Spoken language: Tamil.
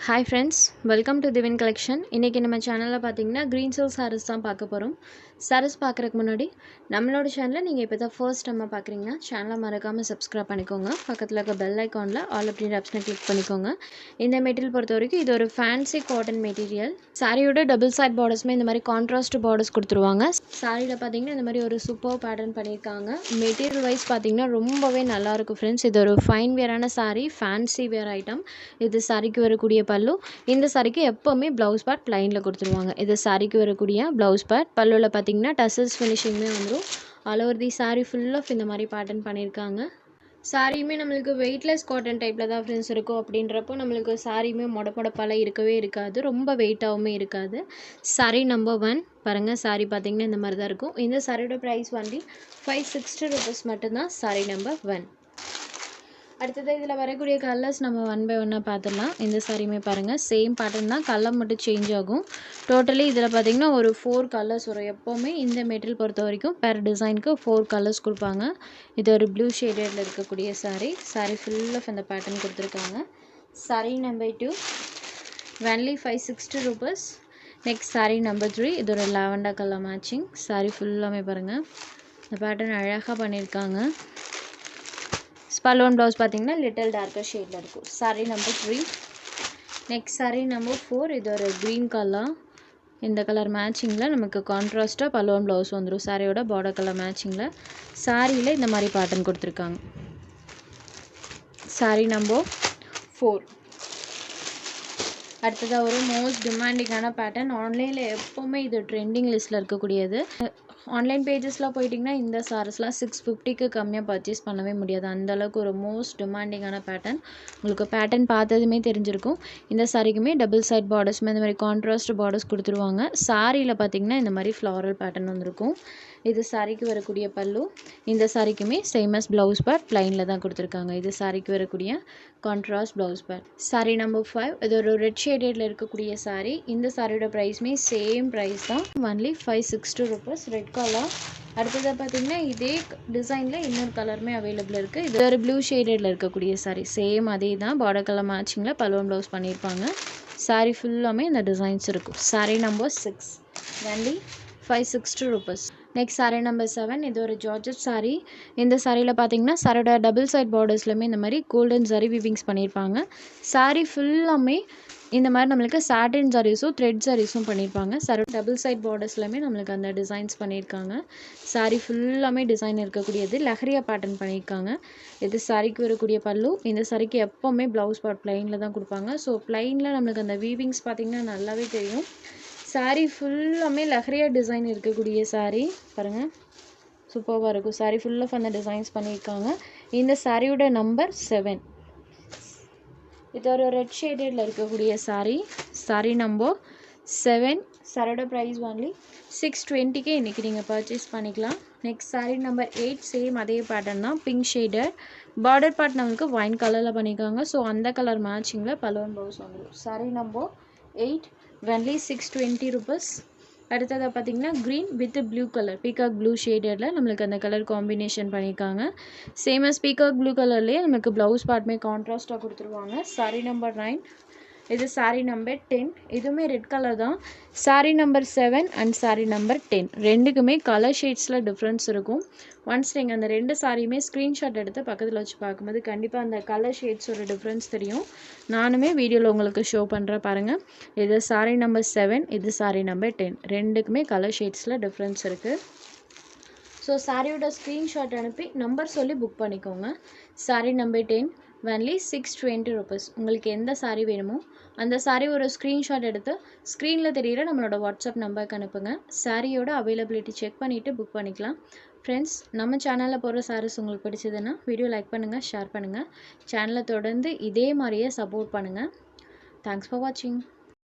Hi friends, welcome to Divin Collection. இன்னைக்கு நம்ம சேனல்ல பாத்தீங்கன்னா green silk sarees தான் பார்க்க போறோம். sarees பார்க்கறதுக்கு முன்னாடி நம்மளோட சேனலை நீங்க இப்பதான் ஃபர்ஸ்ட் டைம் பார்க்கறீங்கன்னா சேனலை மறக்காம subscribe பண்ணிக்கோங்க. பக்கத்துல இருக்க bell iconல all அப்படிங்கற ஆப்ஷனை கிளிக் பண்ணிக்கோங்க. இந்த மெட்டீரியல் பொறுத்தவரைக்கும் இது ஒரு fancy cotton material. சாரியோட டபுள் சைடு பார்டர்ஸ்மே இந்த மாதிரி கான்ட்ராஸ்ட் பார்டர்ஸ் கொடுத்துருவாங்க. சாரியில பாத்தீங்கன்னா இந்த மாதிரி ஒரு சூப்பர் பேட்டர்ன் பண்ணிருக்காங்க. மெட்டீரியல் வைஸ் பாத்தீங்கன்னா ரொம்பவே நல்லா இருக்கும் फ्रेंड्स. இது ஒரு fine வேரான saree, fancy wear item. இது சாரிக்கு வரக்கூடிய பல்லு. இந்த சாரிக்கு எப்பவுமே ப்ளவுஸ் பார்ட் ப்ளைன்ல கொடுத்துருவாங்க. இது சாரிக்கு வரக்கூடிய ப்ளவுஸ் பார்ட். பல்லுல பாத்தீங்கன்னா டசல்ஸ் ஃபினிஷிங்மே வந்துரும். All over the sari full of இந்த மாதிரி பேட்டர்ன் பண்ணிருக்காங்க. சாரியுமே நம்மளுக்கு வெயிட்லெஸ் காட்டன் டைப்ல தான் ஃப்ரெண்ட்ஸ் இருக்கும். அப்படின்றப்போ நம்மளுக்கு சாரியுமே மொடப்பொடப்பால இருக்கவே இருக்காது, ரொம்ப வெயிட்டாகவுமே இருக்காது. சாரி நம்பர் 1 பாருங்க. சாரி பார்த்தீங்கன்னா இந்த மாதிரி தான் இருக்கும். இந்த சாரியோட ப்ரைஸ் வந்து 560 rupees மட்டும்தான். Sorry number 1. அடுத்தது இதில் வரக்கூடிய கலர்ஸ் நம்ம ஒன் பை ஒன்னாக பார்த்துடலாம். இந்த சாரியுமே பாருங்கள் சேம் பேட்டர்ன் தான், கலர் மட்டும் சேஞ்ச் ஆகும். டோட்டலி இதில் பார்த்தீங்கன்னா ஒரு 4 கலர்ஸ் வரும். எப்போவுமே இந்த மெட்டீரியல் பொறுத்த வரைக்கும் பெர் டிசைனுக்கு 4 கலர்ஸ் கொடுப்பாங்க. இது ஒரு ப்ளூ ஷேடடில் இருக்கக்கூடிய சாரி. சாரி ஃபுல் ஆஃப் அந்த பேட்டர்ன் கொடுத்துருக்காங்க. Sorry number 2 only 560 rupees. Next sari number 3 இது ஒரு லாவெண்டர் கலர் மேட்சிங். சாரி ஃபுல்லாமே பாருங்கள் இந்த பேட்டர்ன் அழகாக பண்ணியிருக்காங்க. பலூன் ப்ளவுஸ் பார்த்தீங்கன்னா லிட்டில் டார்க்கர் ஷேடில் இருக்கும். Sorry number 3. Next sari number 4 இது ஒரு க்ரீன் கலர். இந்த கலர் மேட்சிங்கில் நமக்கு கான்ட்ராஸ்ட்டாக பலூன் ப்ளவுஸ் வந்துடும். சாரியோட பார்டர் கலர் மேட்சிங்கில் சாரியில் இந்த மாதிரி பேட்டர்ன் கொடுத்துருக்காங்க. Sorry number 4. அடுத்ததாக ஒரு மோஸ்ட் டிமாண்டிங்கான பேட்டர்ன். ஆன்லைனில் எப்போவுமே இது ட்ரெண்டிங் லிஸ்ட்டில் இருக்கக்கூடியது. ஆன்லைன் பேஜஸில் போயிட்டிங்கன்னா இந்த சாரீஸ்லாம் 650க்கு கம்மியாக பர்ச்சேஸ் பண்ணவே முடியாது. அந்தளவுக்கு ஒரு மோஸ்ட் டிமாண்டிங்கான பேட்டர்ன். உங்களுக்கு பேட்டர்ன் பார்த்ததுமே தெரிஞ்சிருக்கும். இந்த சாரிக்குமே டபுள் சைட் பார்டர்ஸ்மே இந்த மாதிரி கான்ட்ராஸ்ட் பார்டர்ஸ் கொடுத்துருவாங்க. சாரியில் பார்த்தீங்கன்னா இந்த மாதிரி ஃப்ளாரல் பேட்டர்ன் வந்திருக்கும். இது சாரிக்கு வரக்கூடிய பல்லு. இந்த சாரிக்குமே சேமஸ் ப்ளவுஸ் பார்ட் ப்ளைனில் தான் கொடுத்துருக்காங்க. இது சாரிக்கு வரக்கூடிய contrast blouse part. Sorry number 5 இது ஒரு ரெட் ஷேடடில் இருக்கக்கூடிய சாரி. இந்த சாரியோட ப்ரைஸ்மே சேம் ப்ரைஸ் தான், ஒன்லி 560 rupees. Red colour. அடுத்ததாக பார்த்தீங்கன்னா இதே டிசைனில் இன்னொரு கலருமே அவைலபிள் இருக்குது. இது ஒரு ப்ளூ ஷேடடில் இருக்கக்கூடிய சாரி. சேம் அதே தான், பார்டர் கலர் மேட்சிங்கில் பலூன் ப்ளவுஸ் பண்ணியிருப்பாங்க. சாரி ஃபுல்லாமே இந்த டிசைன்ஸ் இருக்கும். Sorry number 6 only 560 rupees. Next sari number 7 இது ஒரு ஜார்ஜெட் சாரி. இந்த சாரியில் பார்த்தீங்கன்னா சாரியோட டபுள் சைட் பார்டர்ஸ்லையுமே இந்த மாதிரி கோல்டன் ஜரி வீவிங்ஸ் பண்ணியிருப்பாங்க. சாரி ஃபுல்லாமே இந்த மாதிரி நம்மளுக்கு சாட்டின் சாரீஸும் த்ரெட் சாரீஸும் பண்ணியிருப்பாங்க. சாரி டபுள் சைட் பார்டர்ஸ்லையுமே நம்மளுக்கு அந்த டிசைன்ஸ் பண்ணியிருக்காங்க. சாரி ஃபுல்லாமே டிசைன் இருக்கக்கூடியது லஹரியா பேட்டர்ன் பண்ணியிருக்காங்க. இது சாரிக்கு வரக்கூடிய பல்லு. இந்த சாரிக்கு எப்போவுமே ப்ளவுஸ் பார்ட் ப்ளைனில் தான் கொடுப்பாங்க. ஸோ ப்ளைனில் நம்மளுக்கு அந்த வீவிங்ஸ் பார்த்திங்கன்னா நல்லாவே தெரியும். சாரி ஃபுல்லாமே லஹரியா டிசைன் இருக்கக்கூடிய சாரி பாருங்கள், சூப்பராக இருக்கும். சாரி ஃபுல் ஆஃப் அந்த டிசைன்ஸ் பண்ணியிருக்காங்க. இந்த சாரியோட நம்பர் 7. இது ஒரு ரெட் ஷேடடில் இருக்கக்கூடிய சாரி. Sorry number 7. சாரியோட ப்ரைஸ் ஒன்லி 620க்கு இன்றைக்கி நீங்கள் பர்ச்சேஸ் பண்ணிக்கலாம். நெக்ஸ்ட் சாரி நம்பர் 8 சேம் அதே பேட்டர்ன் தான், பிங்க் ஷேடட். பார்டர் பார்ட் நம்மளுக்கு ஒயின் கலரில் பண்ணியிருக்காங்க. ஸோ அந்த கலர் மேட்சிங்கில் பலூன் ப்ளவுஸ் வந்துடும். Sari number 8 only 620 rupees. அடுத்ததாக பார்த்தீங்கன்னா green with blue colour, peacock blue ஷேடடில் நம்மளுக்கு அந்த கலர் காம்பினேஷன் பண்ணியிருக்காங்க. சேமஸ் பீகாக் ப்ளூ கலர்லேயே நமக்கு ப்ளவுஸ் பார்ட்மே கான்ட்ராஸ்ட்டாக கொடுத்துருவாங்க. சாரி நம்பர் 9 இது சாரி நம்பர் 10. இதுவுமே ரெட் கலர் தான். Sorry number 7 and sorry number 10 ரெண்டுக்குமே கலர் ஷேட்ஸில் டிஃப்ரென்ஸ் இருக்கும். ஒன்ஸ் நீங்கள் அந்த ரெண்டு சாரியுமே ஸ்க்ரீன்ஷாட் எடுத்து பக்கத்தில் வச்சு பார்க்கும்போது கண்டிப்பாக அந்த கலர் ஷேட்ஸோட டிஃப்ரென்ஸ் தெரியும். நானுமே வீடியோவில் உங்களுக்கு ஷோ பண்ணுறேன் பாருங்கள். இது சாரி நம்பர் 7, இது சாரி நம்பர் 10 ரெண்டுக்குமே கலர் ஷேட்ஸில் டிஃப்ரென்ஸ் இருக்குது. ஸோ சாரியோட ஸ்க்ரீன்ஷாட் அனுப்பி நம்பர் சொல்லி புக் பண்ணிக்கோங்க. Sorry number 10 only 620 rupees. உங்களுக்கு எந்த சாரி வேணுமோ அந்த சாரி ஒரு ஸ்க்ரீன்ஷாட் எடுத்து ஸ்க்ரீனில் தெரிகிற நம்மளோட வாட்ஸ்அப் நம்பருக்கு அனுப்புங்க. சாரியோட அவைலபிலிட்டி செக் பண்ணிவிட்டு புக் பண்ணிக்கலாம். ஃப்ரெண்ட்ஸ், நம்ம சேனலில் போகிற சாரீஸ் உங்களுக்கு பிடிச்சதுன்னா வீடியோ லைக் பண்ணுங்கள், ஷேர் பண்ணுங்கள். சேனலை தொடர்ந்து இதே மாதிரியே சப்போர்ட் பண்ணுங்கள். தேங்க்ஸ் ஃபார் வாட்சிங்.